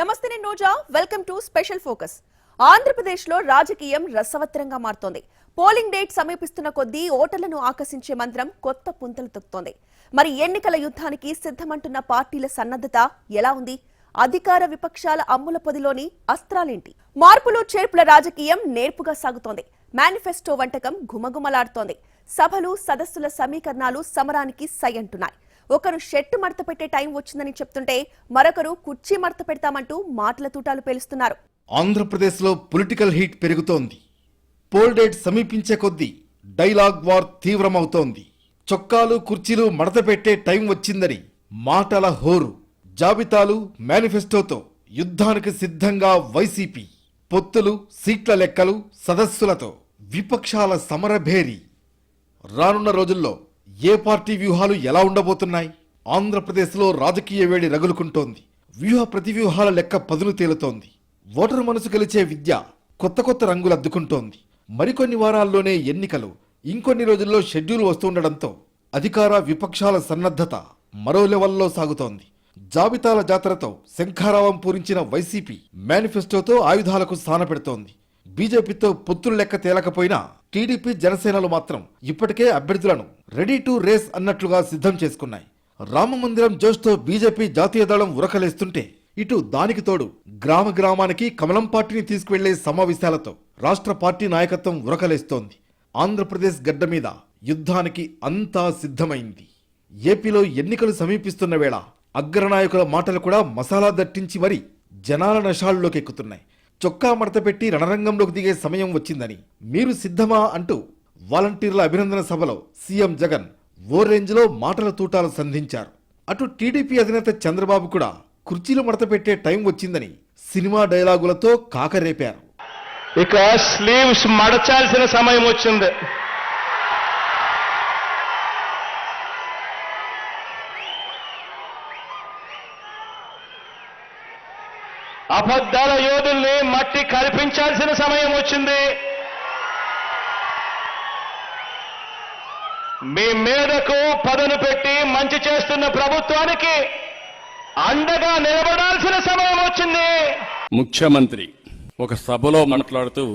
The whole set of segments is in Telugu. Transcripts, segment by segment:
నమస్తే నేను రోజా వెల్కమ్ టు స్పెషల్ ఫోకస్. ఆంధ్రప్రదేశ్లో రాజకీయం రసవత్తరంగా మారుతోంది. పోలింగ్ డేట్ సమీపిస్తున్న కొద్దీ ఓటర్లను ఆకర్షించే మంత్రం కొత్త పుంతలు తొక్కుతోంది. మరి ఎన్నికల యుద్ధానికి సిద్ధమంటున్న పార్టీల సన్నద్ధత ఎలా ఉంది? అధికార విపక్షాల అమ్ముల పొదిలోని అస్త్రాలేంటి? మార్పులు చేర్పుల రాజకీయం నేర్పుగా సాగుతోంది. మేనిఫెస్టో వంటకం ఘుమఘుమలాడుతోంది. సభలు సదస్సుల సమీకరణాలు సమరానికి సై అంటున్నాయి. ఒకరు షెట్టు మడత పెట్టే టైం వచ్చిందని చెప్తుంటే మరొకరు కుర్చీ మడత పెడతామంటూ మాటల తూటాలు పేలుస్తున్నారు. ఆంధ్రప్రదేశ్లో పొలిటికల్ హీట్ పెరుగుతోంది. పోల్ డేట్ సమీపించే కొద్దీ డైలాగ్ వార్ తీవ్రమవుతోంది. చొక్కాలు కుర్చీలు మడత పెట్టే టైం వచ్చిందని మాటల హోరు. జాబితాలు మేనిఫెస్టోతో యుద్ధానికి సిద్ధంగా వైసీపీ. పొత్తులు, సీట్ల లెక్కలు, సదస్సులతో విపక్షాల సమరభేరి. రానున్న రోజుల్లో ఏ పార్టీ వ్యూహాలు ఎలా ఉండబోతున్నాయి? ఆంధ్రప్రదేశ్లో రాజకీయ వేడి రగులుకుంటోంది. వ్యూహ ప్రతివ్యూహాల లెక్క పదులు తేలుతోంది. ఓటరు మనసు గెలిచే విద్య కొత్త కొత్త రంగులద్దుకుంటోంది. మరికొన్ని వారాల్లోనే ఎన్నికలు, ఇంకొన్ని రోజుల్లో షెడ్యూల్ వస్తుండడంతో అధికార విపక్షాల సన్నద్ధత మరో లెవెల్లో సాగుతోంది. జాబితాల జాతరతో శంఖారావం పూరించిన వైసీపీ మేనిఫెస్టోతో ఆయుధాలకు స్థాన పెడుతోంది. బీజేపీతో పొత్తులు లెక్క తేలకపోయినా టీడీపీ, జనసేనలు మాత్రం ఇప్పటికే అభ్యర్థులను రెడీ టు రేస్ అన్నట్లుగా సిద్ధం చేసుకున్నాయి. రామమందిరం జోష్తో బీజేపీ జాతీయ దళం ఉరకలేస్తుంటే ఇటు దానికి తోడు గ్రామ గ్రామానికి కమలం పార్టీని తీసుకువెళ్లే సమావేశాలతో రాష్ట్ర పార్టీ నాయకత్వం ఉరకలేస్తోంది. ఆంధ్రప్రదేశ్ గడ్డ మీద యుద్ధానికి అంతా సిద్ధమైంది. ఏపీలో ఎన్నికలు సమీపిస్తున్న వేళ అగ్రనాయకుల మాటలు కూడా మసాలా దట్టించి మరీ జనాల నషాల్లోకి ఎక్కుతున్నాయి. చొక్కా మడత పెట్టి రణరంగంలోకి దిగే సమయం వచ్చిందని, మీరు సిద్ధమా అంటూ వాలంటీర్ల అభినందన సభలో సీఎం జగన్ ఓ రేంజ్లో మాటల తూటాలు సంధించారు. అటు టీడీపీ అధినేత చంద్రబాబు కూడా కుర్చీలు మడత పెట్టే టైం వచ్చిందని సినిమా డైలాగులతో కాకరేపారు. ఇక స్లీవ్స్ మడచాల్సిన సమయం వచ్చింది. అబద్ధాల యోధుల్ని మట్టి కల్పించాల్సిన సమయం వచ్చింది. మీ మేడకు పదను పెట్టి మంచి చేస్తున్న ప్రభుత్వానికి అండగా నిలబడాల్సిన సమయం వచ్చింది. ముఖ్యమంత్రి ఒక సభలో మాట్లాడుతూ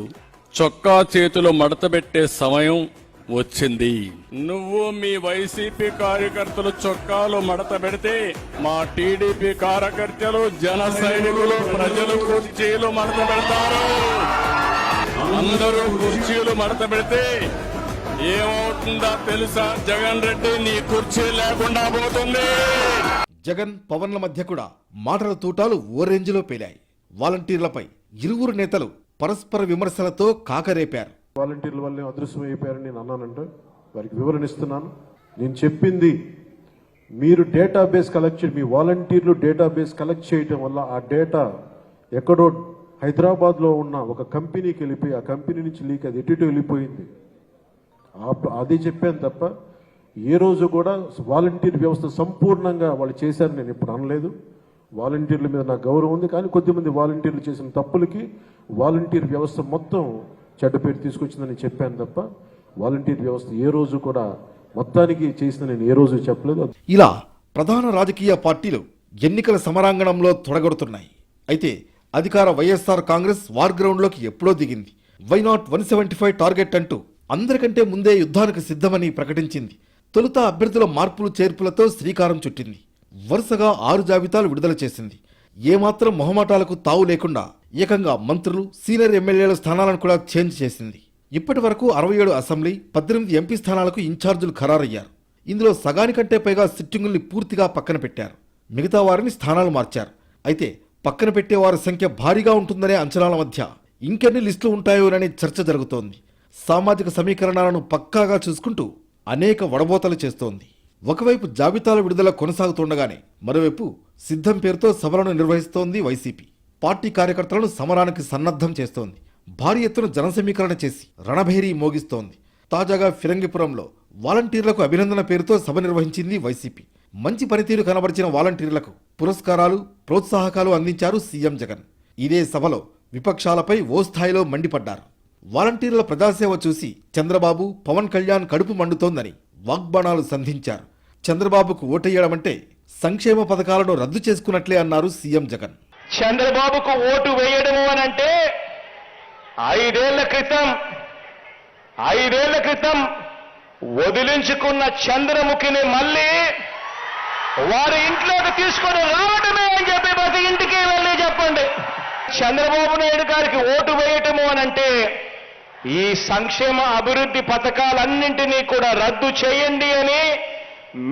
చొక్కా చేతులు మడతబెట్టే సమయం వచ్చింది. నువ్వు మీ వైసీపీ కార్యకర్తలు చొక్కాలు మడత పెడితే మా టీడీపీ కార్యకర్తలు, జన సైనికులు, ప్రజలు కుర్చీలు మడత పెడతారు. అందరూ కుర్చీలు మడత పెడితే ఏమవుతుందో తెలుసా? జగన్ రెడ్డి నీ కుర్చీ లేకుండా పోతుంది. జగన్, పవన్ల మధ్య కూడా మాటల తూటాలు ఓ రేంజ్లో పేలాయి. వాలంటీర్లపై ఇరువురు నేతలు పరస్పర విమర్శలతో కాకరేపారు. వాలంటీర్ల వల్లే అదృశ్యం అయిపోయారని నేను అన్నానంటే వారికి వివరణ ఇస్తున్నాను. నేను చెప్పింది మీరు డేటాబేస్ కలెక్ట్ చేయడం, మీ వాలంటీర్లు డేటాబేస్ కలెక్ట్ చేయడం వల్ల ఆ డేటా ఎక్కడో హైదరాబాద్లో ఉన్న ఒక కంపెనీకి వెళ్ళిపోయి ఆ కంపెనీ నుంచి లీక్ అది ఎటు వెళ్ళిపోయింది. అది చెప్పాను తప్ప ఏ రోజు కూడా వాలంటీర్ వ్యవస్థ సంపూర్ణంగా వాళ్ళు చేశారని నేను ఇప్పుడు అనలేదు. వాలంటీర్ల మీద నాకు గౌరవం ఉంది, కానీ కొద్దిమంది వాలంటీర్లు చేసిన తప్పులకి వాలంటీర్ వ్యవస్థ మొత్తం చెడ్డ పేరు తీసుకొచ్చిందని చెప్పాను తప్ప వాలంటీర్ వ్యవస్థ ఏ రోజు కూడా మొత్తానికి చేసిన నేను ఏ రోజు చెప్పలేదు. ఇలా ప్రధాన రాజకీయ పార్టీలు ఎన్నికల సమరాంగణంలో తొడగొడుతున్నాయి. అయితే అధికార వైఎస్ఆర్ కాంగ్రెస్ వార్ గ్రౌండ్లోకి ఎప్పుడో దిగింది. వైనాట్ 175 టార్గెట్ అంటూ అందరికంటే ముందే యుద్ధానికి సిద్ధమని ప్రకటించింది. తొలుత అభ్యర్థుల మార్పులు చేర్పులతో శ్రీకారం చుట్టింది. వరుసగా 6 జాబితాలు విడుదల చేసింది. ఏమాత్రం మొహమాటాలకు తావు లేకుండా ఏకంగా మంత్రులు, సీనియర్ ఎమ్మెల్యేల స్థానాలను కూడా చేంజ్ చేసింది. ఇప్పటి వరకు 67 అసెంబ్లీ, 18 ఎంపీ స్థానాలకు ఇన్ఛార్జీలు ఖరారయ్యారు. ఇందులో సగానికంటే పైగా సిట్టింగుల్ని పూర్తిగా పక్కన పెట్టారు. మిగతా వారిని స్థానాలు మార్చారు. అయితే పక్కన పెట్టేవారి సంఖ్య భారీగా ఉంటుందనే అంచనాల మధ్య ఇంకెన్ని లిస్టులు ఉంటాయోనని చర్చ జరుగుతోంది. సామాజిక సమీకరణాలను పక్కాగా చూసుకుంటూ అనేక వడబోతలు చేస్తోంది. ఒకవైపు జాబితాల విడుదల కొనసాగుతుండగానే మరోవైపు సిద్ధం పేరుతో సభలను నిర్వహిస్తోంది వైసీపీ. పార్టీ కార్యకర్తలను సమరానికి సన్నద్ధం చేస్తోంది. భారీ ఎత్తున జన సమీకరణ చేసి రణభేరీ మోగిస్తోంది. తాజాగా ఫిరంగిపురంలో వాలంటీర్లకు అభినందన పేరుతో సభ నిర్వహించింది వైసీపీ. మంచి పనితీరు కనబరిచిన వాలంటీర్లకు పురస్కారాలు, ప్రోత్సాహకాలు అందించారు సీఎం జగన్. ఇదే సభలో విపక్షాలపై ఓ స్థాయిలో మండిపడ్డారు. వాలంటీర్ల ప్రజాసేవ చూసి చంద్రబాబు, పవన్ కళ్యాణ్ కడుపు మండుతోందని వాగ్బాణాలు సంధించారు. చంద్రబాబుకు ఓటేయడమంటే సంక్షేమ పథకాలను రద్దు చేసుకున్నట్లే అన్నారు సీఎం జగన్. చంద్రబాబుకు ఓటు వేయడము అని అంటే 5 ఏళ్ల క్రితం వదిలించుకున్న చంద్రముఖిని మళ్ళీ వారి ఇంట్లోకి తీసుకొని రావడమే అని చెప్పి ప్రతి ఇంటికి వెళ్ళి చెప్పండి. చంద్రబాబు నాయుడు గారికి ఓటు వేయటము అని అంటే ఈ సంక్షేమ అభివృద్ధి పథకాలన్నింటినీ కూడా రద్దు చేయండి అని,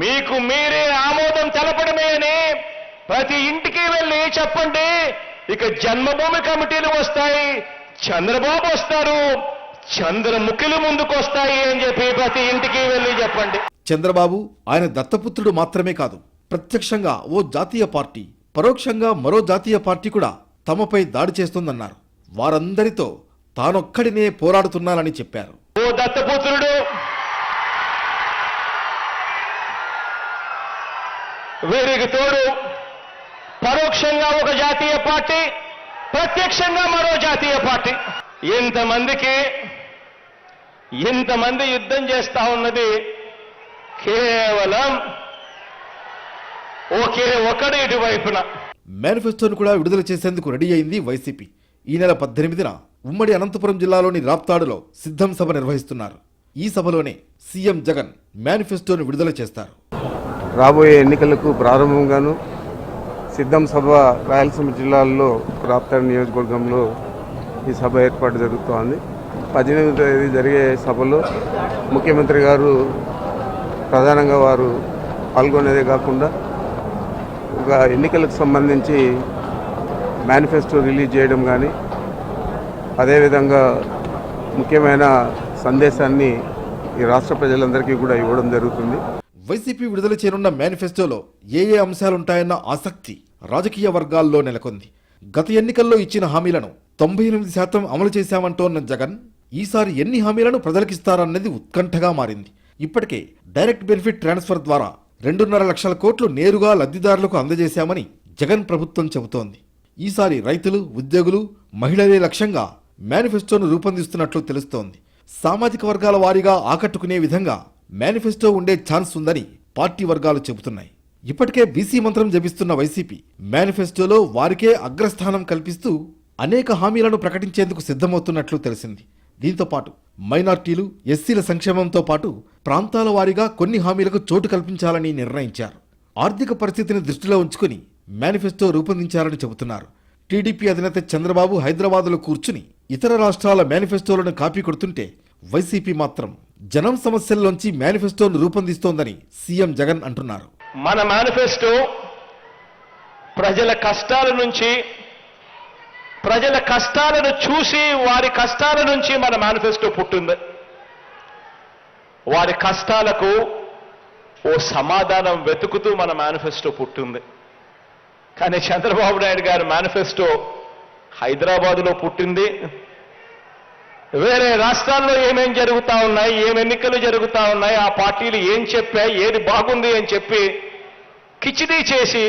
మీకు మీరే ఆమోదం తెలపడమే అని ప్రతి ఇంటికి వెళ్ళి చెప్పండి. ఇక జన్మభూమి కమిటీలు వస్తాయి, చంద్రబాబు వస్తారు, చంద్రముఖిలు ముందుకు వస్తాయి అని చెప్పి ప్రతి ఇంటికి వెళ్ళి చెప్పండి. చంద్రబాబు ఆయన దత్తపుత్రుడు మాత్రమే కాదు, ప్రత్యక్షంగా ఓ జాతీయ పార్టీ, పరోక్షంగా మరో జాతీయ పార్టీ కూడా తమపై దాడి చేస్తోందన్నారు. వారందరితో తానొక్కడినే పోరాడుతున్నానని చెప్పారు. ఓ దత్తపుత్రుడు, వీరికి తోడు పరోక్షంగా ఒక జాతీయ పార్టీ, ప్రత్యక్షంగా మరో జాతీయ పార్టీ, ఇంతమంది యుద్ధం చేస్తా ఉన్నది కేవలం ఒకే ఒకడు ఇటువైపున. మేనిఫెస్టోను కూడా విడుదల చేసేందుకు రెడీ అయింది వైసీపీ. ఈ నెల 18న ఉమ్మడి అనంతపురం జిల్లాలోని రాప్తాడులో సిద్ధం సభ నిర్వహిస్తున్నారు. ఈ సభలోనే సీఎం జగన్ మేనిఫెస్టోను విడుదల చేస్తారు. రాబోయే ఎన్నికలకు ప్రారంభంగాను సిద్ధం సభ రాయలసీమ జిల్లాల్లో రాప్తాడు నియోజకవర్గంలో ఈ సభ ఏర్పాటు జరుగుతోంది. 18వ తేదీ జరిగే సభలో ముఖ్యమంత్రి గారు ప్రధానంగా వారు పాల్గొనేదే కాకుండా ఒక ఎన్నికలకు సంబంధించి మేనిఫెస్టో రిలీజ్ చేయడం కానీ, అదేవిధంగా ముఖ్యమైన సందేశాన్ని ఈ రాష్ట్ర ప్రజలందరికీ కూడా ఇవ్వడం జరుగుతుంది. వైసీపీ విడుదల చేయనున్న మేనిఫెస్టోలో ఏ అంశాలుంటాయన్న ఆసక్తి రాజకీయ వర్గాల్లో నెలకొంది. గత ఎన్నికల్లో ఇచ్చిన హామీలను 98% అమలు చేశామంటోన్న జగన్ ఈసారి ఎన్ని హామీలను ప్రజలకిస్తారన్నది ఉత్కంఠగా మారింది. ఇప్పటికే డైరెక్ట్ బెనిఫిట్ ట్రాన్స్ఫర్ ద్వారా 2.5 లక్షల కోట్లు నేరుగా లబ్ధిదారులకు అందజేశామని జగన్ ప్రభుత్వం చెబుతోంది. ఈసారి రైతులు, ఉద్యోగులు, మహిళలే లక్ష్యంగా మేనిఫెస్టోను రూపొందిస్తున్నట్లు తెలుస్తోంది. సామాజిక వర్గాల వారీగా ఆకట్టుకునే విధంగా మేనిఫెస్టో ఉండే ఛాన్స్ ఉందని పార్టీ వర్గాలు చెబుతున్నాయి. ఇప్పటికే బీసీ మంత్రం జపిస్తున్న వైసీపీ మేనిఫెస్టోలో వారికే అగ్రస్థానం కల్పిస్తూ అనేక హామీలను ప్రకటించేందుకు సిద్ధమవుతున్నట్లు తెలిసింది. దీంతో పాటు మైనార్టీలు, ఎస్సీల సంక్షేమంతో పాటు ప్రాంతాల వారీగా కొన్ని హామీలకు చోటు కల్పించాలని నిర్ణయించారు. ఆర్థిక పరిస్థితిని దృష్టిలో ఉంచుకుని మేనిఫెస్టో రూపొందించారని చెబుతున్నారు. టీడీపీ అధినేత చంద్రబాబు హైదరాబాదులో కూర్చుని ఇతర రాష్ట్రాల మేనిఫెస్టోలను కాపీ కొడుతుంటే వైసీపీ మాత్రం జనం సమస్యల్లోంచి మేనిఫెస్టోను రూపొందిస్తోందని సీఎం జగన్ అంటున్నారు. మన మేనిఫెస్టో ప్రజల కష్టాలను చూసి వారి కష్టాల నుంచి మన మేనిఫెస్టో పుట్టింది. వారి కష్టాలకు ఓ సమాధానం వెతుకుతూ మన మేనిఫెస్టో పుట్టింది. కానీ చంద్రబాబు నాయుడు గారి మేనిఫెస్టో హైదరాబాదులో పుట్టింది. వేరే రాష్ట్రాల్లో ఏమేం జరుగుతా ఉన్నాయి, ఏం ఎన్నికలు జరుగుతా ఉన్నాయి, ఆ పార్టీలు ఏం చెప్పాయి, ఏది బాగుంది అని చెప్పి కిచిడీ చేసి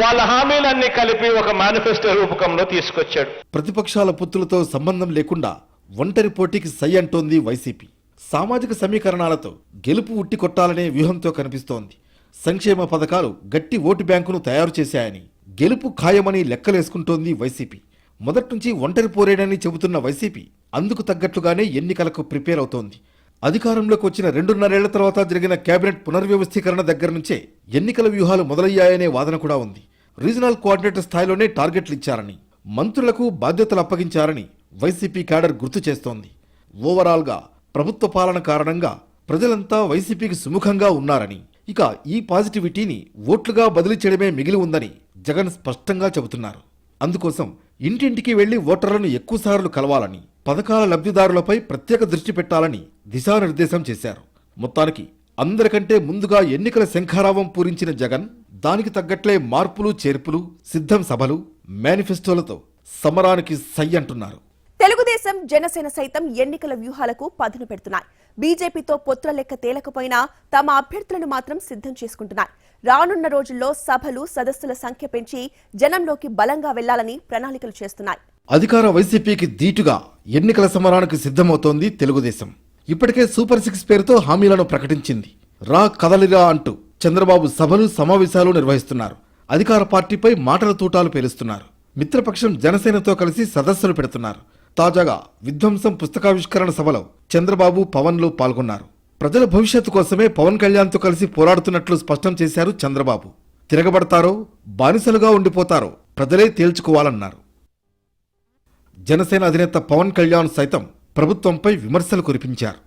వాళ్ళ హామీలన్నీ కలిపి ఒక మేనిఫెస్టో రూపకంలో తీసుకొచ్చాడు. ప్రతిపక్షాల పొత్తులతో సంబంధం లేకుండా ఒంటరి పోటీకి సై అంటోంది వైసీపీ. సామాజిక సమీకరణాలతో గెలుపు ఉట్టి కొట్టాలనే వ్యూహంతో కనిపిస్తోంది. సంక్షేమ పథకాలు గట్టి ఓటు బ్యాంకును తయారు చేశాయని, గెలుపు ఖాయమని లెక్కలేసుకుంటోంది వైసీపీ. మొదట్నుంచి ఒంటరి పోరేడని చెబుతున్న వైసీపీ అందుకు తగ్గట్లుగానే ఎన్నికలకు ప్రిపేర్ అవుతోంది. అధికారంలోకి వచ్చిన 2.5 ఏళ్ల తర్వాత జరిగిన కేబినెట్ పునర్వ్యవస్థీకరణ దగ్గర నుంచే ఎన్నికల వ్యూహాలు మొదలయ్యాయనే వాదన కూడా ఉంది. రీజనల్ కోఆర్డినేటర్ స్థాయిలోనే టార్గెట్లు ఇచ్చారని, మంత్రులకు బాధ్యతలు అప్పగించారని వైసీపీ క్యాడర్ గుర్తు చేస్తోంది. ఓవరాల్గా ప్రభుత్వ పాలన కారణంగా ప్రజలంతా వైసీపీకి సుముఖంగా ఉన్నారని, ఇక ఈ పాజిటివిటీని ఓట్లుగా బదిలీ చేయడమే మిగిలి ఉందని జగన్ స్పష్టంగా చెబుతున్నారు. అందుకోసం ఇంటింటికి వెళ్లి ఓటర్లను ఎక్కువసార్లు కలవాలని, పథకాల లబ్ధిదారులపై ప్రత్యేక దృష్టి పెట్టాలని దిశానిర్దేశం చేశారు. మొత్తానికి అందరికంటే ముందుగా ఎన్నికల శంఖారావం పూరించిన జగన్ దానికి తగ్గట్లే మార్పులు, చేర్పులు, సిద్ధం సభలు, మేనిఫెస్టోలతో సమరానికి సై అంటున్నారు. తెలుగుదేశం, జనసేన సైతం ఎన్నికల వ్యూహాలకు పదును పెడుతున్నాయి. బీజేపీతో పొత్తుల లెక్క తేలకపోయినా తమ అభ్యర్థులను మాత్రం సిద్ధం చేసుకుంటున్నారు. రానున్న రోజుల్లో సభలు, సదస్సుల సంఖ్య పెంచి జనంలోకి బలంగా వెళ్లాలని ప్రణాళికలు చేస్తున్నాయి. అధికార వైసీపీకి దీటుగా ఎన్నికల సమరానికి సిద్ధమవుతోంది తెలుగుదేశం. ఇప్పటికే సూపర్ 6 పేరుతో హామీలను ప్రకటించింది. రా కదలిరా అంటూ చంద్రబాబు సభలు, సమావేశాలు నిర్వహిస్తున్నారు. అధికార పార్టీపై మాటల తూటాలు పేలుస్తున్నారు. మిత్రపక్షం జనసేనతో కలిసి సదస్సులు పెడుతున్నారు. తాజాగా విధ్వంసం పుస్తకావిష్కరణ సభలో చంద్రబాబు, పవన్లు పాల్గొన్నారు. ప్రజల భవిష్యత్తు కోసమే పవన్ కళ్యాణ్తో కలిసి పోరాడుతున్నట్లు స్పష్టం చేశారు చంద్రబాబు. తిరగబడతారో బానిసలుగా ఉండిపోతారో ప్రజలే తేల్చుకోవాలన్నారు. జనసేన అధినేత పవన్ కళ్యాణ్ సైతం ప్రభుత్వంపై విమర్శలు కురిపించారు.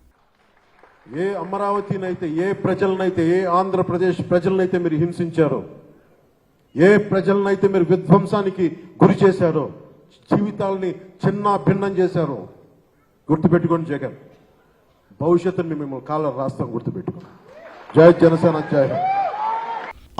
ఏ అమరావతినైతే, ఏ ప్రజలనైతే, ఏ ఆంధ్రప్రదేశ్ ప్రజలనైతే మీరు హింసించారో, ఏ ప్రజలనైతే మీరు విధ్వంసానికి గురి చేశారో, జీవితాలని చిన్న భిన్నం చేశారో, గుర్తుపెట్టుకోండి జగన్. భవిష్యత్తుని మిమ్మల్ని కాలర్ రాస్తాం, గుర్తుపెట్టుకోండి. జై జనసేన, జై హింద్.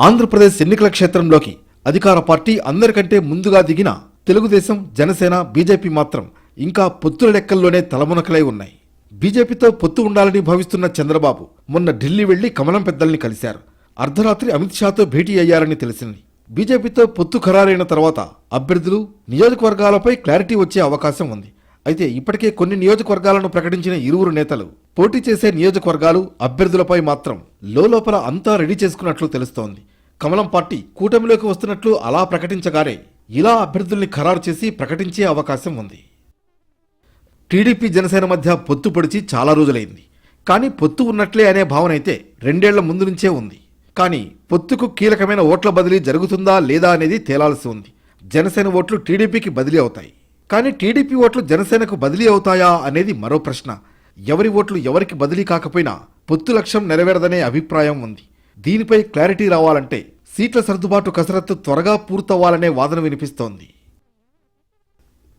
ఆంధ్రప్రదేశ్ ఎన్నికల క్షేత్రంలోకి అధికార పార్టీ అందరికంటే ముందుగా దిగిన తెలుగుదేశం, జనసేన, బీజేపీ మాత్రం ఇంకా పొత్తుల లెక్కల్లోనే తలమునకలై ఉన్నాయి. బీజేపీతో పొత్తు ఉండాలని భావిస్తున్న చంద్రబాబు మొన్న ఢిల్లీ వెళ్లి కమలం పెద్దల్ని కలిశారు. అర్ధరాత్రి అమిత్ షాతో భేటీ అయ్యారని తెలిసింది. బీజేపీతో పొత్తు ఖరారైన తర్వాత అభ్యర్థులు, నియోజకవర్గాలపై క్లారిటీ వచ్చే అవకాశం ఉంది. అయితే ఇప్పటికే కొన్ని నియోజకవర్గాలను ప్రకటించిన ఇరువురు నేతలు పోటీ చేసే నియోజకవర్గాలు, అభ్యర్థులపై మాత్రం లోపల అంతా రెడీ చేసుకున్నట్లు తెలుస్తోంది. కమలం పార్టీ కూటమిలోకి వస్తున్నట్లు అలా ప్రకటించగానే ఇలా అభ్యర్థుల్ని ఖరారు చేసి ప్రకటించే అవకాశం ఉంది. టీడీపీ, జనసేన మధ్య పొత్తు పొడిచి చాలా రోజులైంది. కానీ పొత్తు ఉన్నట్లే అనే భావన అయితే 2 ఏళ్ల ముందు నుంచే ఉంది. కానీ పొత్తుకు కీలకమైన ఓట్ల బదిలీ జరుగుతుందా లేదా అనేది తేలాల్సి ఉంది. జనసేన ఓట్లు టీడీపీకి బదిలీ అవుతాయి. కానీ టీడీపీ ఓట్లు జనసేనకు బదిలీ అవుతాయా అనేది మరో ప్రశ్న. ఎవరి ఓట్లు ఎవరికి బదిలీ కాకపోయినా పొత్తు లక్ష్యం నెరవేరదనే అభిప్రాయం ఉంది. దీనిపై క్లారిటీ రావాలంటే సీట్ల సర్దుబాటు కసరత్తు త్వరగా పూర్తవ్వాలనే వాదన వినిపిస్తోంది.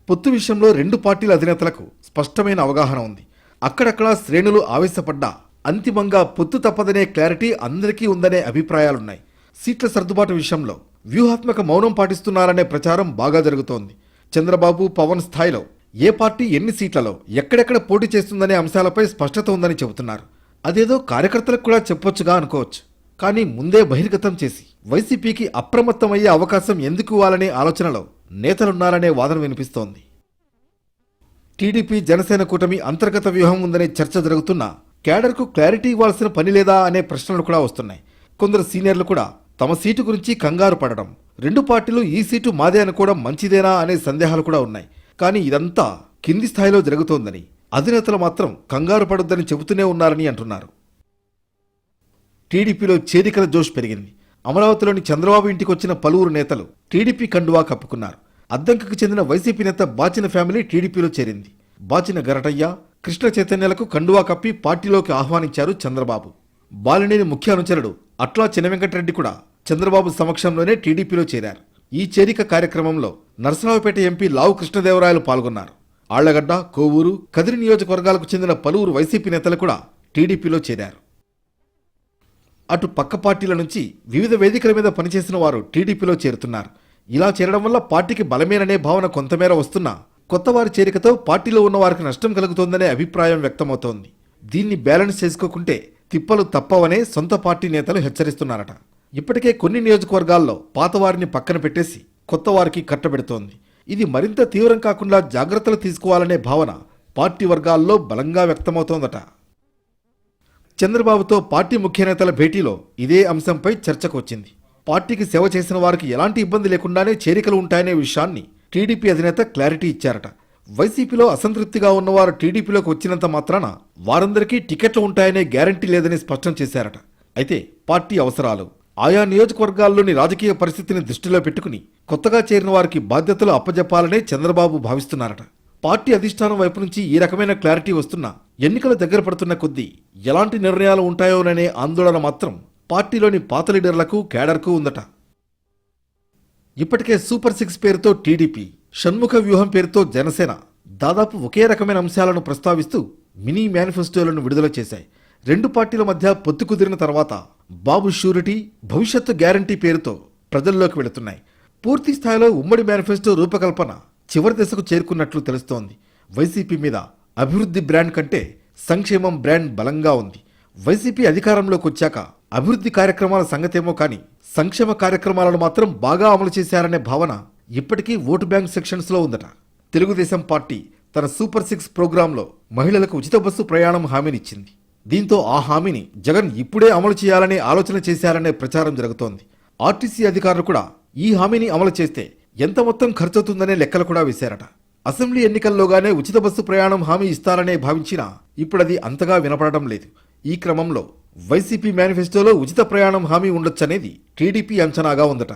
పొత్తు విషయంలో 2 పార్టీల అధినేతలకు స్పష్టమైన అవగాహన ఉంది. అక్కడక్కడ శ్రేణులు ఆవేశపడ్డా అంతిమంగా పొత్తు తప్పదనే క్లారిటీ అందరికీ ఉందనే అభిప్రాయాలున్నాయి. సీట్ల సర్దుబాటు విషయంలో వ్యూహాత్మక మౌనం పాటిస్తున్నారనే ప్రచారం బాగా జరుగుతోంది. చంద్రబాబు, పవన్ స్థాయిలో ఏ పార్టీ ఎన్ని సీట్లలో ఎక్కడెక్కడ పోటీ చేస్తుందనే అంశాలపై స్పష్టత ఉందని చెబుతున్నారు. అదేదో కార్యకర్తలకు కూడా చెప్పొచ్చుగా అనుకోవచ్చు. కానీ ముందే బహిర్గతం చేసి వైసీపీకి అప్రమత్తమయ్యే అవకాశం ఎందుకు ఇవ్వాలనే ఆలోచనలో నేతలున్నారనే వాదన వినిపిస్తోంది. టీడీపీ, జనసేన కూటమి అంతర్గత వ్యూహం ఉందనే చర్చ జరుగుతున్నా క్యాడర్కు క్లారిటీ ఇవ్వాల్సిన పని లేదా అనే ప్రశ్నలు కూడా వస్తున్నాయి. కొందరు సీనియర్లు కూడా తమ సీటు గురించి కంగారు పడడం, 2 పార్టీలు ఈ సీటు మాదే అనుకోవడం మంచిదేనా అనే సందేహాలు కూడా ఉన్నాయి. కానీ ఇదంతా కింది స్థాయిలో జరుగుతోందని, అధినేతలు మాత్రం కంగారు పడొద్దని చెబుతూనే ఉన్నారని అంటున్నారు. టీడీపీలో చేరికల జోష్ పెరిగింది. అమరావతిలోని చంద్రబాబు ఇంటికి వచ్చిన పలువురు నేతలు టీడీపీ కండువా కప్పుకున్నారు. అద్దంకికి చెందిన వైసీపీ నేత బాచిన ఫ్యామిలీ టీడీపీలో చేరింది. బాచిన గరటయ్య, కృష్ణ చైతన్యాలకు కండువా కప్పి పార్టీలోకి ఆహ్వానించారు చంద్రబాబు. బాలినేని ముఖ్య అనుచరుడు అట్లా చినవెంకటరెడ్డి కూడా చంద్రబాబు సమక్షంలోనే టీడీపీలో చేరారు. ఈ చేరిక కార్యక్రమంలో నరసరావుపేట ఎంపీ లావు కృష్ణదేవరాయలు పాల్గొన్నారు. ఆళ్లగడ్డ, కోవూరు, కదిరి నియోజకవర్గాలకు చెందిన పలువురు వైసీపీ నేతలు కూడా టీడీపీలో చేరారు. అటు పక్క పార్టీల నుంచి వివిధ వేదికల మీద పనిచేసిన వారు టీడీపీలో చేరుతున్నారు. ఇలా చేరడం వల్ల పార్టీకి బలమేననే భావన కొంతమేర వస్తున్నా కొత్త వారి చేరికతో పార్టీలో ఉన్న వారికి నష్టం కలుగుతోందనే అభిప్రాయం వ్యక్తమవుతోంది. దీన్ని బ్యాలెన్స్ చేసుకోకుంటే తిప్పలు తప్పవనే సొంత పార్టీ నేతలు హెచ్చరిస్తున్నారట. ఇప్పటికే కొన్ని నియోజకవర్గాల్లో పాతవారిని పక్కన పెట్టేసి కొత్త వారికి కట్టబెడుతోంది. ఇది మరింత తీవ్రం కాకుండా జాగ్రత్తలు తీసుకోవాలనే భావన పార్టీ వర్గాల్లో బలంగా వ్యక్తమవుతోందట. చంద్రబాబుతో పార్టీ ముఖ్య నేతల భేటీలో ఇదే అంశంపై చర్చకు వచ్చింది. పార్టీకి సేవ చేసిన వారికి ఎలాంటి ఇబ్బంది లేకుండానే చేరికలు ఉంటాయనే విషయాన్ని టీడీపీ అధినేత క్లారిటీ ఇచ్చారట. వైసీపీలో అసంతృప్తిగా ఉన్నవారు టీడీపీలోకి వచ్చినంత మాత్రాన వారందరికీ టికెట్లు ఉంటాయనే గ్యారంటీ లేదని స్పష్టం చేశారట. అయితే పార్టీ అవసరాలు, ఆయా నియోజకవర్గాల్లోని రాజకీయ పరిస్థితిని దృష్టిలో పెట్టుకుని కొత్తగా చేరిన వారికి బాధ్యతలు అప్పజెప్పాలనే చంద్రబాబు భావిస్తున్నారట. పార్టీ అధిష్టానం వైపు నుంచి ఈ రకమైన క్లారిటీ వస్తున్నా ఎన్నికలు దగ్గర పడుతున్న కొద్దీ ఎలాంటి నిర్ణయాలు ఉంటాయోననే ఆందోళన మాత్రం పార్టీలోని పాత లీడర్లకు, క్యాడర్కు ఉందట. ఇప్పటికే సూపర్ 6 పేరుతో టీడీపీ, షణ్ముఖ వ్యూహం పేరుతో జనసేన దాదాపు ఒకే రకమైన అంశాలను ప్రస్తావిస్తూ మినీ మేనిఫెస్టోలను విడుదల చేశాయి. 2 పార్టీల మధ్య పొత్తు కుదిరిన తర్వాత బాబు షూరిటీ, భవిష్యత్తు గ్యారంటీ పేరుతో ప్రజల్లోకి వెళుతున్నాయి. పూర్తి స్థాయిలో ఉమ్మడి మేనిఫెస్టో రూపకల్పన చివరి దశకు చేరుకున్నట్లు తెలుస్తోంది. వైసీపీ మీద అభివృద్ధి బ్రాండ్ కంటే సంక్షేమం బ్రాండ్ బలంగా ఉంది. వైసీపీ అధికారంలోకి వచ్చాక అభివృద్ధి కార్యక్రమాల సంగతేమో కానీ సంక్షేమ కార్యక్రమాలను మాత్రం బాగా అమలు చేశారనే భావన ఇప్పటికీ ఓటు బ్యాంక్ సెక్షన్స్లో ఉందట. తెలుగుదేశం పార్టీ తన సూపర్ 6 ప్రోగ్రాంలో మహిళలకు ఉచిత బస్సు ప్రయాణం హామీనిచ్చింది. దీంతో ఆ హామీని జగన్ ఇప్పుడే అమలు చేయాలనే ఆలోచన చేశారనే ప్రచారం జరుగుతోంది. ఆర్టీసీ అధికారులు కూడా ఈ హామీని అమలు చేస్తే ఎంత మొత్తం ఖర్చవుతుందనే లెక్కలు కూడా వేశారట. అసెంబ్లీ ఎన్నికల్లోగానే ఉచిత బస్సు ప్రయాణం హామీ ఇస్తారనే భావించినా ఇప్పుడది అంతగా వినపడడం లేదు. ఈ క్రమంలో వైసీపీ మేనిఫెస్టోలో ఉచిత ప్రయాణం హామీ ఉండొచ్చనేది టీడీపీ అంచనాగా ఉందట.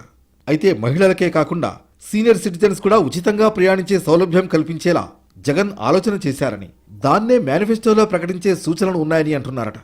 అయితే మహిళలకే కాకుండా సీనియర్ సిటిజన్స్ కూడా ఉచితంగా ప్రయాణించే సౌలభ్యం కల్పించేలా జగన్ ఆలోచన చేశారని, దాన్నే మేనిఫెస్టోలో ప్రకటించే సూచనలు ఉన్నాయని అంటున్నారట.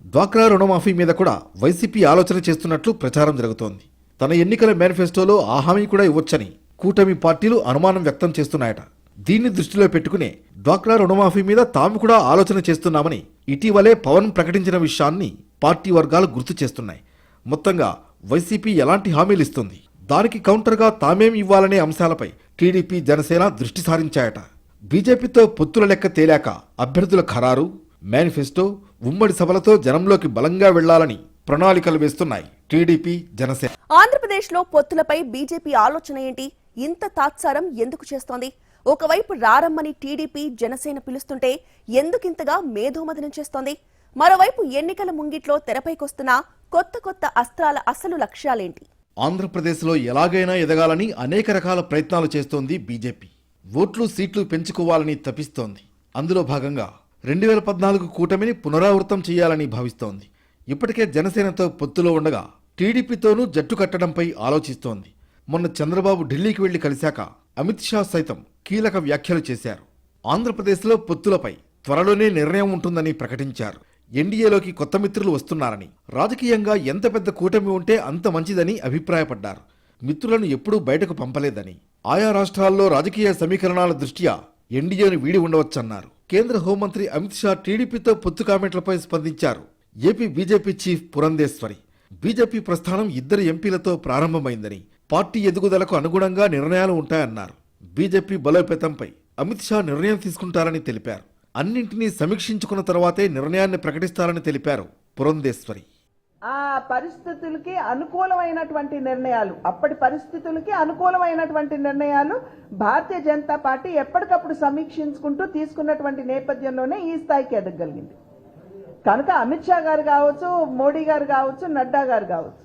డ్వాక్రా రుణమాఫీ మీద కూడా వైసీపీ ఆలోచన చేస్తున్నట్లు ప్రచారం జరుగుతోంది. తన ఎన్నికల మేనిఫెస్టోలో ఆ హామీ కూడా ఇవ్వొచ్చని కూటమి పార్టీలు అనుమానం వ్యక్తం చేస్తున్నాయట. దీన్ని దృష్టిలో పెట్టుకునే డ్వాక్రా రుణమాఫీ మీద తాము కూడా ఆలోచన చేస్తున్నామని ఇటీవలే పవన్ ప్రకటించిన విషయాన్ని పార్టీ వర్గాలు గుర్తు చేస్తున్నాయి. మొత్తంగా వైసీపీ ఎలాంటి హామీలు ఇస్తుంది, దానికి కౌంటర్గా తామేం ఇవ్వాలనే అంశాలపై టీడీపీ, జనసేన దృష్టి సారించాయట. బీజేపీతో పొత్తుల లెక్క తేలాక అభ్యర్థుల ఖరారు, మేనిఫెస్టో, ఉమ్మడి సభలతో జనంలోకి బలంగా వెళ్లాలని ప్రణాళికలు వేస్తున్నాయి టీడీపీ, జనసేన. ఆంధ్రప్రదేశ్లో పొత్తులపై బీజేపీ ఆలోచన ఏంటి? ఇంత తాత్సారం ఎందుకు చేస్తోంది? ఒకవైపు రారమ్మని టీడీపీ, జనసేన పిలుస్తుంటే ఎందుకింతగా మేధోమదనం చేస్తోంది? మరోవైపు ఎన్నికల ముంగిట్లో తెరపైకొస్తున్న కొత్త కొత్త అస్త్రాల అసలు లక్ష్యాలేంటి? ఆంధ్రప్రదేశ్లో ఎలాగైనా ఎదగాలని అనేక రకాల ప్రయత్నాలు చేస్తోంది బీజేపీ. ఓట్లు, సీట్లు పెంచుకోవాలని తపిస్తోంది. అందులో భాగంగా 2014 కూటమిని పునరావృతం చేయాలని భావిస్తోంది. ఇప్పటికే జనసేనతో పొత్తులో ఉండగా టీడీపీతోనూ జట్టు కట్టడంపై ఆలోచిస్తోంది. మొన్న చంద్రబాబు ఢిల్లీకి వెళ్లి కలిశాక అమిత్ షా సైతం కీలక వ్యాఖ్యలు చేశారు. ఆంధ్రప్రదేశ్లో పొత్తులపై త్వరలోనే నిర్ణయం ఉంటుందని ప్రకటించారు. ఎన్డీఏలోకి కొత్త మిత్రులు వస్తున్నారని, రాజకీయంగా ఎంత పెద్ద కూటమి ఉంటే అంత మంచిదని అభిప్రాయపడ్డారు. మిత్రులను ఎప్పుడూ బయటకు పంపలేదని, ఆయా రాష్ట్రాల్లో రాజకీయ సమీకరణాల దృష్ట్యా ఎన్డీఏను వీడి ఉండవచ్చన్నారు. కేంద్ర హోంమంత్రి అమిత్ షా టీడీపీతో పొత్తు కామెంట్లపై స్పందించారు. AP BJP chief Purandeswari BJP ప్రస్థానం 2 ఎంపీలతో ప్రారంభమైందని, పార్టీ ఎదుగుదలకు అనుగుణంగా నిర్ణయాలు ఉంటాయన్నారు. బీజేపీ బలోపేతంపై అమిత్ షా నిర్ణయం తీసుకుంటారని తెలిపారు. అన్నింటినీ సమీక్షించుకున్న తర్వాతే నిర్ణయాన్ని ప్రకటిస్తారని తెలిపారు పురంధేశ్వరి. ఆ పరిస్థితులకి అనుకూలమైనటువంటి నిర్ణయాలు, అప్పటి పరిస్థితులకి అనుకూలమైనటువంటి నిర్ణయాలు భారతీయ జనతా పార్టీ ఎప్పటికప్పుడు సమీక్షించుకుంటూ తీసుకున్నటువంటి నేపథ్యంలోనే ఈ స్థాయికి ఎదగలిగింది. కనుక అమిత్ షా గారు కావచ్చు, మోడీ గారు కావచ్చు, నడ్డా గారు కావచ్చు,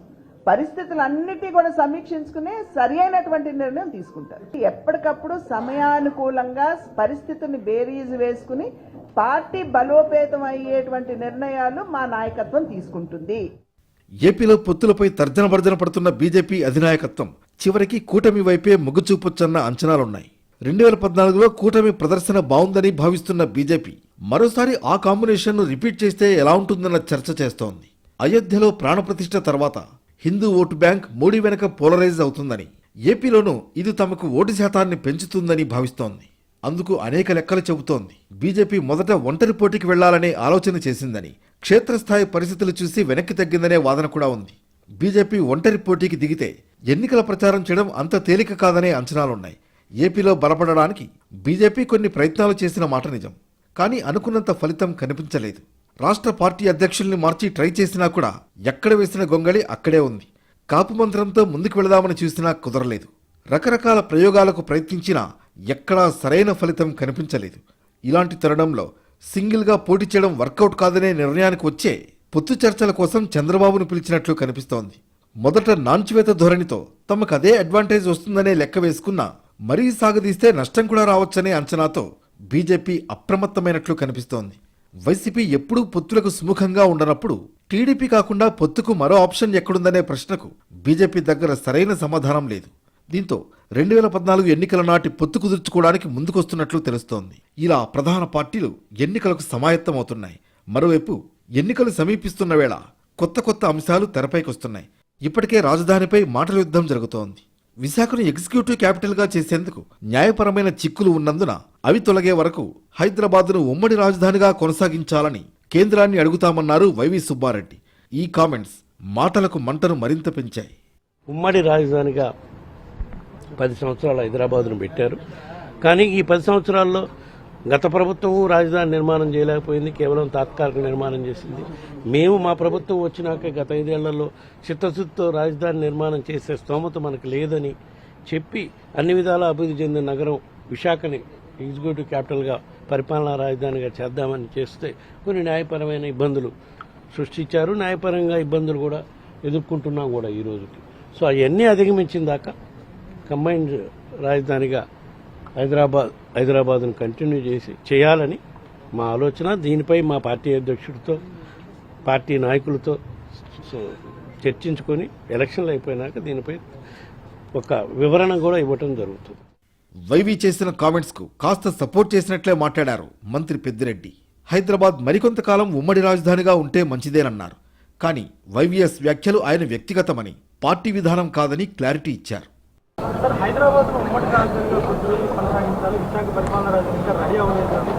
పరిస్థితులన్నిటి కూడా సమీక్షించుకుని సరి అయినటువంటి నిర్ణయం తీసుకుంటారు. ఎప్పటికప్పుడు సమయానుకూలంగా పరిస్థితుల్ని బేరీజు వేసుకుని పార్టీ బలోపేతం అయ్యేటువంటి నిర్ణయాలు మా నాయకత్వం తీసుకుంటుంది. ఏపీలో పొత్తులపై తర్జన భర్జన పడుతున్న బీజేపీ అధినాయకత్వం చివరికి కూటమి వైపే మొగ్గు చూపొచ్చన్న అంచనాలున్నాయి. 2014లో కూటమి ప్రదర్శన బావుందని భావిస్తున్న బీజేపీ మరోసారి ఆ కాంబినేషన్ను రిపీట్ చేస్తే ఎలా ఉంటుందన్న చర్చ చేస్తోంది. అయోధ్యలో ప్రాణప్రతిష్ఠ తర్వాత హిందూ ఓటు బ్యాంక్ మోడీ వెనక పోలరైజ్ అవుతుందని, ఏపీలోనూ ఇది తమకు ఓటు శాతాన్ని పెంచుతుందని భావిస్తోంది. అందుకు అనేక లెక్కలు చెబుతోంది. బీజేపీ మొదట ఒంటరి పోటీకి వెళ్లాలనే ఆలోచన చేసిందని, క్షేత్రస్థాయి పరిస్థితులు చూసి వెనక్కి తగ్గిందనే వాదన కూడా ఉంది. బీజేపీ ఒంటరి పోటీకి దిగితే ఎన్నికల ప్రచారం చేయడం అంత తేలిక కాదనే అంచనాలున్నాయి. ఏపీలో బలపడడానికి బీజేపీ కొన్ని ప్రయత్నాలు చేసిన మాట నిజం. కానీ అనుకున్నంత ఫలితం కనిపించలేదు. రాష్ట్ర పార్టీ అధ్యక్షుల్ని మార్చి ట్రై చేసినా కూడా ఎక్కడ వేసిన గొంగళి అక్కడే ఉంది. కాపు మంత్రంతో ముందుకు వెళదామని చూసినా కుదరలేదు. రకరకాల ప్రయోగాలకు ప్రయత్నించినా ఎక్కడా సరైన ఫలితం కనిపించలేదు. ఇలాంటి తరుణంలో సింగిల్గా పోటీ చేయడం వర్కౌట్ కాదనే నిర్ణయానికి వచ్చే పొత్తు చర్చల కోసం చంద్రబాబును పిలిచినట్లు కనిపిస్తోంది. మొదట నాంచివేత ధోరణితో తమకు అదే అడ్వాంటేజ్ వస్తుందనే లెక్క వేసుకున్నా మరీ సాగదీస్తే నష్టం కూడా రావచ్చనే అంచనాతో బీజేపీ అప్రమత్తమైనట్లు కనిపిస్తోంది. వైసీపీ ఎప్పుడూ పొత్తులకు సుముఖంగా ఉండనప్పుడు టీడీపీ కాకుండా పొత్తుకు మరో ఆప్షన్ ఎక్కడుందనే ప్రశ్నకు బీజేపీ దగ్గర సరైన సమాధానం లేదు. దీంతో 2014 ఎన్నికల నాటి పొత్తు కుదుర్చుకోవడానికి ముందుకొస్తున్నట్లు తెలుస్తోంది. ఇలా ప్రధాన పార్టీలు ఎన్నికలకు సమాయత్తమవుతున్నాయి. మరోవైపు ఎన్నికలు సమీపిస్తున్న వేళ కొత్త కొత్త అంశాలు తెరపైకొస్తున్నాయి. ఇప్పటికే రాజధానిపై మాటల యుద్ధం జరుగుతోంది. విశాఖను ఎగ్జిక్యూటివ్ క్యాపిటల్గా చేసేందుకు న్యాయపరమైన చిక్కులు ఉన్నందున అవి తొలగే వరకు హైదరాబాద్ను ఉమ్మడి రాజధానిగా కొనసాగించాలని కేంద్రాన్ని అడుగుతామన్నారు వైవి సుబ్బారెడ్డి. ఈ కామెంట్స్ మాటలకు మంటను మరింత పెంచాయి. ఉమ్మడి రాజధానిగా 10 సంవత్సరాలు హైదరాబాద్ను పెట్టారు. కానీ ఈ 10 సంవత్సరాల్లో గత ప్రభుత్వం రాజధాని నిర్మాణం చేయలేకపోయింది, కేవలం తాత్కాలిక నిర్మాణం చేసింది. మేము మా ప్రభుత్వం వచ్చినాక గత 5 ఏళ్లలో చిత్తశుద్ధితో రాజధాని నిర్మాణం చేసే స్తోమత మనకు లేదని చెప్పి అన్ని విధాలా అభివృద్ధి చెందిన నగరం విశాఖని ఎగ్జిక్యూటివ్ క్యాపిటల్గా పరిపాలనా రాజధానిగా చేద్దామని చేస్తే కొన్ని న్యాయపరమైన ఇబ్బందులు సృష్టించారు. న్యాయపరంగా ఇబ్బందులు కూడా ఎదుర్కొంటున్నాం కూడా ఈ రోజుకి. సో అవన్నీ అధిగమించిన దాకా కంబైన్డ్ రాజధానిగా హైదరాబాద్ను కంటిన్యూ చేయాలని మా ఆలోచన. దీనిపై మా పార్టీ అధ్యక్షుడితో పార్టీ నాయకులతో చర్చించుకొని ఎలక్షన్లు అయిపోయినాక దీనిపై ఒక వివరణ కూడా ఇవ్వటం జరుగుతుంది. వైవి చేసిన కామెంట్స్ కు కాస్త సపోర్ట్ చేసినట్లే మాట్లాడారు మంత్రి పెద్దిరెడ్డి. హైదరాబాద్ మరికొంతకాలం ఉమ్మడి రాజధానిగా ఉంటే మంచిదేనన్నారు. కానీ వైవీఎస్ వ్యాఖ్యలు ఆయన వ్యక్తిగతమని, పార్టీ విధానం కాదని క్లారిటీ ఇచ్చారు. హైదరాబాద్ ఉమ్మడి రాజధానిగా కొద్ది రోజులు కొనసాగించాలి, విశాఖ పరిపాలన రాజధానిగా రెడీ అవ్వలేదు అని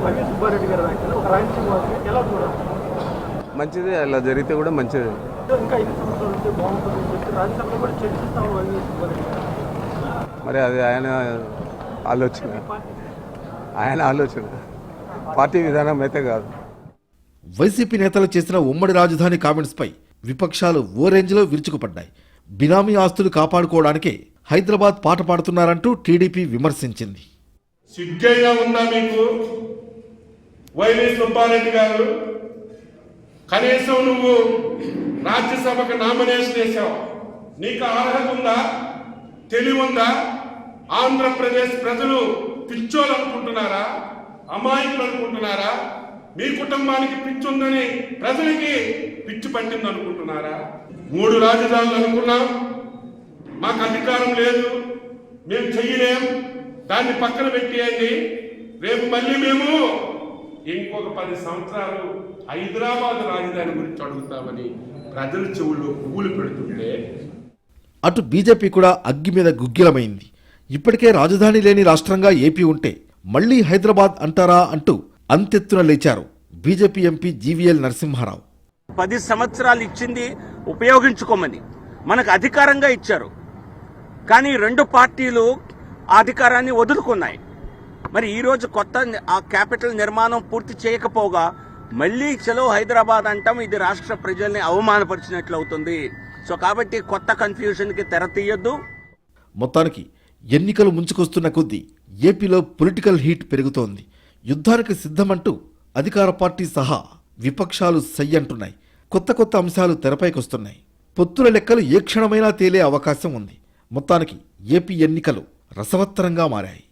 వైవి సుబ్బారెడ్డి గారు వ్యాఖ్యలు ఒక రాయలసీమ ఎలా చూడాలి? మంచిదే, అలా జరిగితే కూడా మంచిదే. ఇంకా 5 సంవత్సరాలు ఉంటే బాగుంటుందని చెప్పి రాజ్యసభలో కూడా చర్చిస్తాము వైవి సుబ్బారెడ్డి గారు. మరి అది ఆయన ఆలోచన, పార్టీ విధానం అయితే కాదు. వైసీపీ నేతలు చేసిన ఉమ్మడి రాజధాని కామెంట్స్ పై విపక్షాలు ఓ రేంజ్లో విరుచుకుపడ్డాయి. బినామీ ఆస్తులు కాపాడుకోవడానికే హైదరాబాద్ పాట పాడుతున్నారంటూ టీడీపీ విమర్శించింది. సిగ్గైనా ఉందా మీకు వైవి సుబ్బారెడ్డి గారు? కనీసం నువ్వు రాజ్యసభకు నామినేషన్ చేశావు, నీకు అర్హత ఉందా, తెలివి ఉందా? ఆంధ్రప్రదేశ్ ప్రజలు పిచ్చోలు అనుకుంటున్నారా, అమాయకులు అనుకుంటున్నారా? మీ కుటుంబానికి పిచ్చి ఉందని ప్రజలకి పిచ్చి పట్టింది అనుకుంటున్నారా? 3 రాజధానులు అనుకున్నాం, మాకు అధికారం లేదు, మేము చెయ్యలేం, దాన్ని పక్కన పెట్టేయండి. రేపు మళ్ళీ మేము ఇంకొక 10 సంవత్సరాలు హైదరాబాద్ రాజధాని గురించి అడుగుతామని ప్రజల చెవుల్లో పువ్వులు పెడుతుంటే, అటు బీజేపీ కూడా అగ్గి మీద గుగ్గిలమైంది. ఇప్పటికే రాజధాని లేని రాష్ట్రంగా ఏపీ ఉంటే మళ్లీ హైదరాబాద్ అంటారా అంటూ అంతెత్తున లేచారు బీజేపీ ఎంపీ జీవీఎల్ నరసింహారావు. 10 సంవత్సరాలు ఇచ్చింది ఉపయోగించుకోమని మనకు అధికారంగా ఇచ్చారు, కానీ 2 పార్టీలు ఆ అధికారాన్ని వదులుకున్నాయి. మరి ఈరోజు కొత్త ఆ క్యాపిటల్ నిర్మాణం పూర్తి చేయకపోగా మళ్లీ చలో హైదరాబాద్ అంటాం, ఇది రాష్ట్ర ప్రజల్ని అవమానపరిచినట్లు అవుతుంది. సో కాబట్టి కొత్త కన్ఫ్యూజన్కి తెర తీయొద్దు. మొత్తానికి ఎన్నికలు ముంచుకొస్తున్న కొద్దీ ఏపీలో పొలిటికల్ హీట్ పెరుగుతోంది. యుద్ధానికి సిద్ధమంటూ అధికార పార్టీ సహా విపక్షాలు సై అంటున్నాయి. కొత్త అంశాలు తెరపైకొస్తున్నాయి. పొత్తుల లెక్కలు ఏ క్షణమైనా తేలే అవకాశం ఉంది. మొత్తానికి ఏపీ ఎన్నికలు రసవత్తరంగా మారాయి.